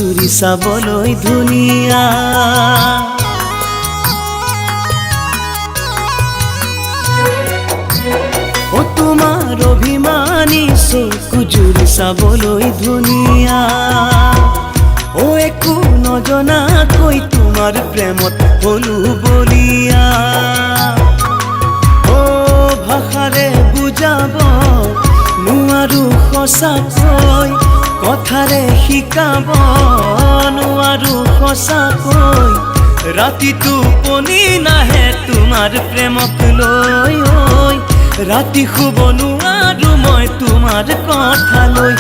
জুৰি চাবলৈ ধুনীয়া ও তোমাৰ অভিমানী চকু জুৰি চাবলৈ ধুনীয়া ও একো নজনাকৈ তোমাৰ প্ৰেমত হলো বলিয়া ও ভাষাৰে বুজাব নোৱাৰো সঁচাকৈ কথাৰে শিকাব নোৱাৰো সঁচাকৈ ৰাতি টোপনি নাহে তোমাৰ প্ৰেমক লৈ ৰাতি শুব নোৱাৰো মই তোমাৰ কথা লৈ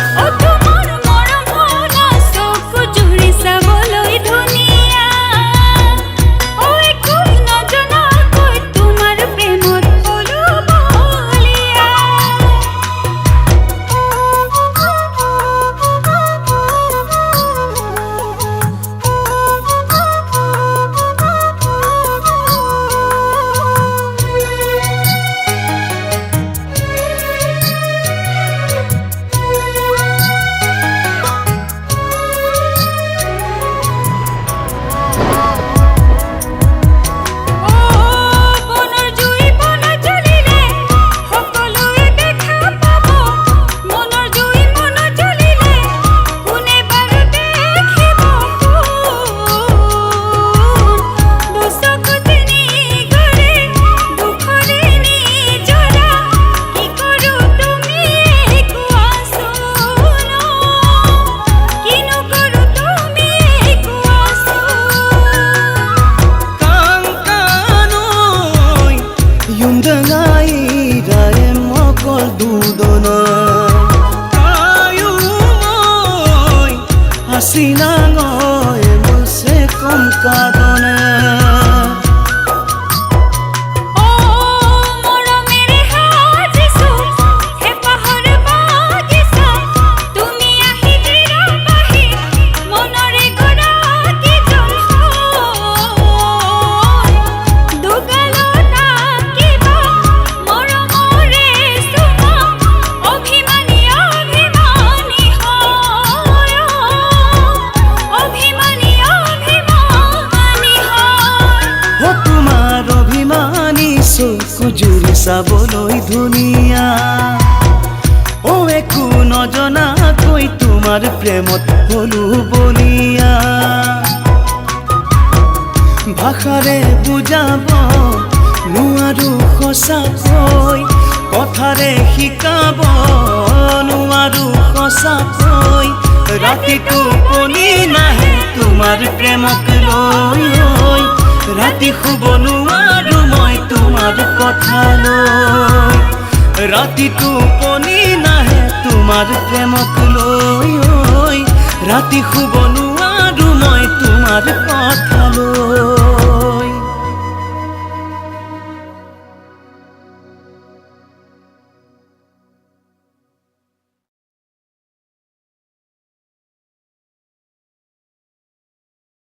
Sinangoy mulse kom kadone জুৰি চাবলৈ ধুনীয়া ও একো নজনাকৈ তোমাৰ প্ৰেমত হলো বলিয়া ভাষাৰে বুজাব নোৱাৰো সঁচাকৈ কথাৰে শিকাব নোৱাৰো সঁচাকৈ ৰাতি টোপনি নাহে তোমাৰ প্ৰেমক লৈ ৰাতি শুব নোৱাৰো মই তোমাৰ কথা লৈ ৰাতি টোপনি নাহে তোমাৰ প্ৰেমক লৈ ৰাতি শুব নোৱাৰো মই তোমাৰ